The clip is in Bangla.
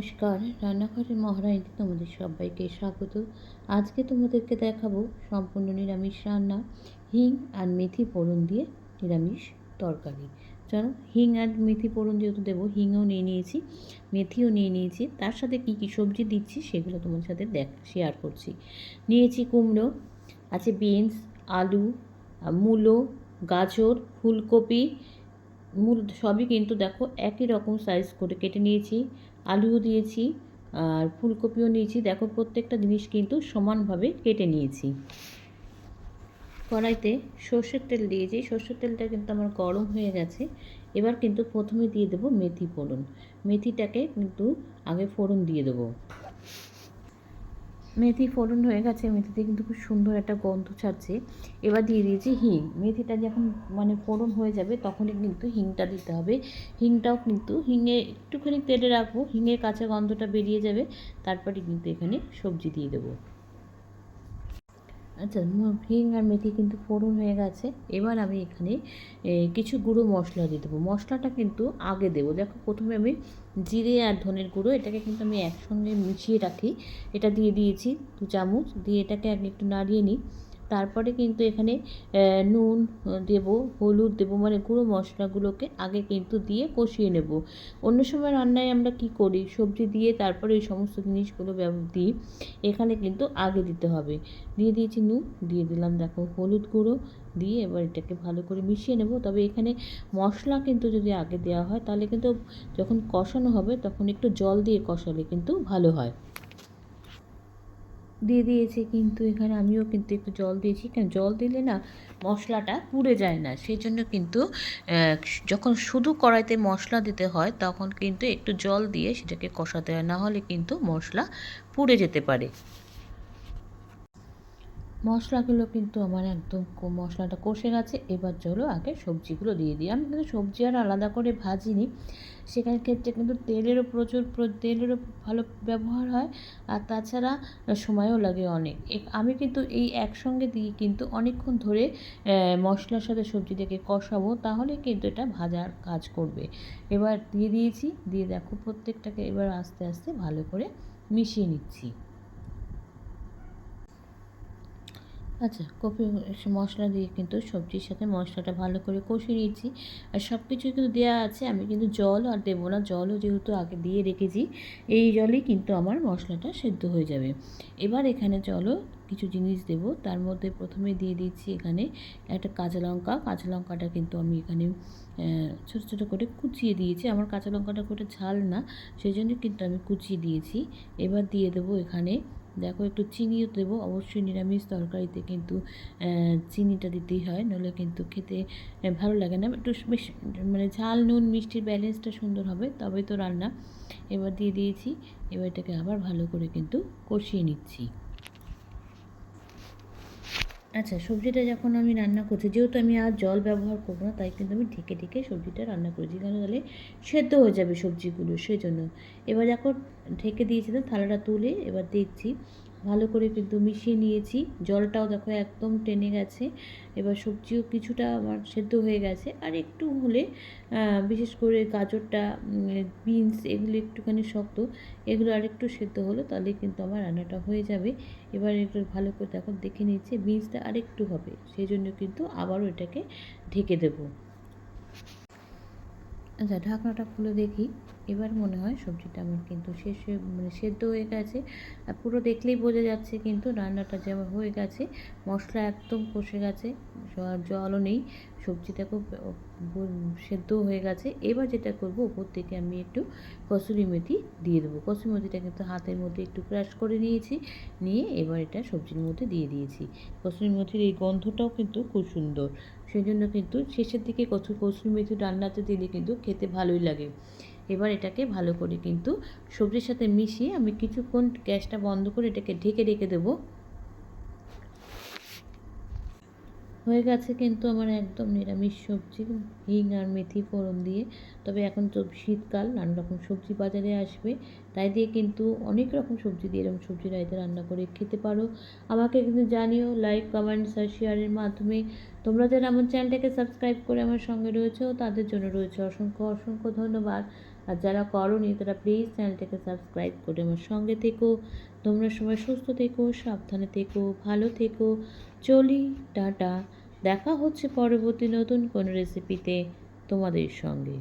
নমস্কার, রান্নাঘরের মহারানীতে তোমাদের সবাইকে স্বাগত। আজকে তোমাদেরকে দেখাবো সম্পূর্ণ নিরামিষ রান্না, হিং আর মেথি ফোড়ন দিয়ে নিরামিষ তরকারি। চলো, হিং আর মেথি ফোড়ন যেহেতু দেবো, হিংও নিয়ে নিয়েছি, মেথিও নিয়ে নিয়েছি, তার সাথে কী কী সবজি দিচ্ছি সেগুলো তোমার সাথে শেয়ার করছি। নিয়েছি কুমড়ো, আছে বিনস, আলু, মূলো, গাজর, ফুলকপি, সবই কিন্তু দেখো একই রকম সাইজ করে কেটে নিয়েছি। আলুও দিয়েছি আর ফুলকপিও নিয়েছি, দেখো প্রত্যেকটা জিনিস কিন্তু সমানভাবে কেটে নিয়েছি। কড়াইতে সর্ষের তেল দিয়েছি, সর্ষের তেলটা কিন্তু আমার গরম হয়ে গেছে। এবার কিন্তু প্রথমে দিয়ে দেবো মেথি ফোড়ন। মেথিটাকে কিন্তু আগে ফোড়ন দিয়ে দেবো। মেথি ফোড়ন হয়ে গেছে, মেথিতে কিন্তু খুব সুন্দর একটা গন্ধ ছাড়ছে। এবার দিয়ে দিয়েছি হিং। মেথিটা যখন ফোড়ন হয়ে যাবে তখনই কিন্তু হিংটা দিতে হবে। হিংটাও কিন্তু হিঙে একটুখানি তেলে রাখবো, হিঙের কাঁচা গন্ধটা বেরিয়ে যাবে, তারপরে কিন্তু এখানে সবজি দিয়ে দেবো। আচ্ছা, হিং আর মেথি কিন্তু ফোড়ন হয়ে গেছে। এবার আমি এখানে কিছু গুঁড়ো মশলা দিয়ে দেবো। মশলাটা কিন্তু আগে দেবো। দেখো, প্রথমে আমি জিরে আর ধনের গুঁড়ো এটাকে কিন্তু আমি একসঙ্গে মিশিয়ে রাখি, এটা দিয়ে দিয়েছি 2 চামচ, দিয়ে এটাকে আগে একটু নাড়িয়ে নিই। তারপরে কিন্তু এখানে নুন দেবো, হলুদ দেবো, গুঁড়ো মশলাগুলোকে আগে কিন্তু দিয়ে কষিয়ে নেব। অন্য সময় রান্নায় আমরা কি করি, সবজি দিয়ে তারপরে এই সমস্ত জিনিসগুলো দিই, এখানে কিন্তু আগে দিতে হবে। দিয়ে দিয়েছি নুন, দিয়ে দিলাম দেখো হলুদ গুঁড়ো, দিয়ে এবার এটাকে ভালো করে মিশিয়ে নেব। তবে এখানে মশলা কিন্তু যদি আগে দেওয়া হয় তাহলে কিন্তু যখন কষানো হবে তখন একটু জল দিয়ে কষালে কিন্তু ভালো হয়। দিয়ে দিয়েছি কিন্তু এখানে আমিও কিন্তু একটু জল দিয়েছি, কারণ জল দিলে না মশলাটা পুড়ে যায় না, সেই জন্য কিন্তু যখন শুধু কড়াইতে মশলা দিতে হয় তখন কিন্তু একটু জল দিয়ে সেটাকে কষাতে হয়, না হলে কিন্তু মশলা পুড়ে যেতে পারে। মশলাগুলো কিন্তু আমার একদম মশলাটা কষে গেছে। এবার চলো আগে সবজিগুলো দিয়ে দিই। আমি কিন্তু সবজি আর আলাদা করে ভাজিনি, সেখানে ক্ষেত্রে কিন্তু তেলেরও তেলেরও ভালো ব্যবহার হয়, আর তাছাড়া সময়ও লাগে অনেক। আমি কিন্তু এই একসঙ্গে দিয়ে কিন্তু অনেকক্ষণ ধরে মশলার সাথে সবজিটাকে কষাবো, তাহলে কিন্তু এটা ভাজার কাজ করবে। এবার দিয়ে দিয়েছি, দিয়ে দেখো প্রত্যেকটাকে এবার আস্তে আস্তে ভালো করে মিশিয়ে নিচ্ছি। আচ্ছা, মশলা দিয়ে কিন্তু সবজির সাথে মশলাটা ভালো করে কষিয়ে নিয়েছি, আর সব কিছুই কিন্তু দেওয়া আছে। আমি কিন্তু জল আর দেবো না, জলও যেহেতু আগে দিয়ে রেখেছি, এই জলেই কিন্তু আমার মশলাটা সেদ্ধ হয়ে যাবে। এবার এখানে চলো কিছু জিনিস দেব, তার মধ্যে প্রথমে দিয়ে দিচ্ছি এখানে একটা কাঁচা লঙ্কা। কাঁচা লঙ্কাটা কিন্তু আমি এখানে ছোটো ছোটো করে কুচিয়ে দিয়েছি, আমার কাঁচা লঙ্কাটা করে ঝাল না, সেই জন্য কিন্তু আমি কুচিয়ে দিয়েছি। এবার দিয়ে দেবো এখানে দেখো একটু চিনিও দেবো, অবশ্যই নিরামিষ তরকারিতে কিন্তু চিনিটা দিতেই হয়, নইলে কিন্তু খেতে ভালো লাগে না। একটু বেশ ঝাল নুন মিষ্টির ব্যালেন্সটা সুন্দর হবে, তবে তো রান্না। এবার দিয়ে দিয়েছি, এবার এটাকে আবার ভালো করে কিন্তু কষিয়ে নিচ্ছি। আচ্ছা, সবজিটা যখন আমি রান্না করছি, যেহেতু আমি আর জল ব্যবহার করবো না, তাই কিন্তু আমি ঢেকে ঢেকে সবজিটা রান্না করেছি, কেন তাহলে সেদ্ধ হয়ে যাবে সবজিগুলো, সেই জন্য। এবার যখন ঢেকে দিয়েছিলাম, থালাটা তুলে এবার দেখছি ভালো করে কিন্তু মিশিয়ে নিয়েছি। জলটাও দেখো একদম টেনে গেছে। এবার সবজিও কিছুটা আমার সেদ্ধ হয়ে গেছে, আর একটু হলে বিশেষ করে গাজরটা, বিনস এগুলো একটুখানি শক্ত, এগুলো আরেকটু সেদ্ধ হলো তাহলে কিন্তু আমার রান্নাটা হয়ে যাবে। এবার একটু ভালো করে দেখো দেখে নিচ্ছে বীজটা আরেকটু হবে, সেই জন্য কিন্তু আবারও এটাকে ঢেকে দেবো। আচ্ছা, ঢাকনাটা খুলে দেখি, এবার মনে হয় সবজিটা আমার কিন্তু শেষ সেদ্ধ হয়ে গেছে। আর পুরো দেখলেই বোঝা যাচ্ছে কিন্তু রান্নাটা যেমন হয়ে গেছে, মশলা একদম কষে গেছে, জলও নেই, সবজিটা খুব সেদ্ধ হয়ে গেছে। এবার যেটা করব, উপর থেকে আমি একটু কসুরি মেথি দিয়ে দেবো। কসুরি মেথিটা কিন্তু হাতের মধ্যে একটু ক্রাশ করে নিয়েছি, নিয়ে এবার এটা সবজির মধ্যে দিয়ে দিয়েছি। কসুরি মেথির এই গন্ধটাও কিন্তু খুব সুন্দর, সেই জন্য কিন্তু শেষের দিকে কসুরি মেথি রান্নাতে দিলে কিন্তু খেতে ভালোই লাগে। এবার এটাকে ভালো করে কিন্তু সবজির সাথে মিশিয়ে আমি কিছুক্ষণ গ্যাসটা বন্ধ করে এটাকে ঢেকে রেখে দেবো। হয়ে গেছে কিন্তু আমার একদম নিরামিষ সবজি, হিং আর মেথি ফোড়ন দিয়ে। তবে এখন তো শীতকাল, নানা রকম সবজি বাজারে আসবে, তাই দিয়ে কিন্তু অনেক রকম সবজি দিয়ে এরকম সবজি রাইতে রান্না করে খেতে পারো। আমাকে কিন্তু জানিও লাইক কমেন্টস আর শেয়ারের মাধ্যমে। তোমরা যারা আমার চ্যানেলটাকে সাবস্ক্রাইব করে আমার সঙ্গে রয়েছো, তাদের জন্য রয়েছে অসংখ্য অসংখ্য ধন্যবাদ। আর যারা করোনি তারা প্লিজ চ্যানেলটাকে সাবস্ক্রাইব করে আমার সঙ্গে থেকো। তোমরা সবাই সুস্থ থেকো, সাবধানে থেকো, ভালো থেকো। চলি, টাটা। দেখা হচ্ছে পরবর্তী নতুন কোনো রেসিপিতে তোমাদের সঙ্গে।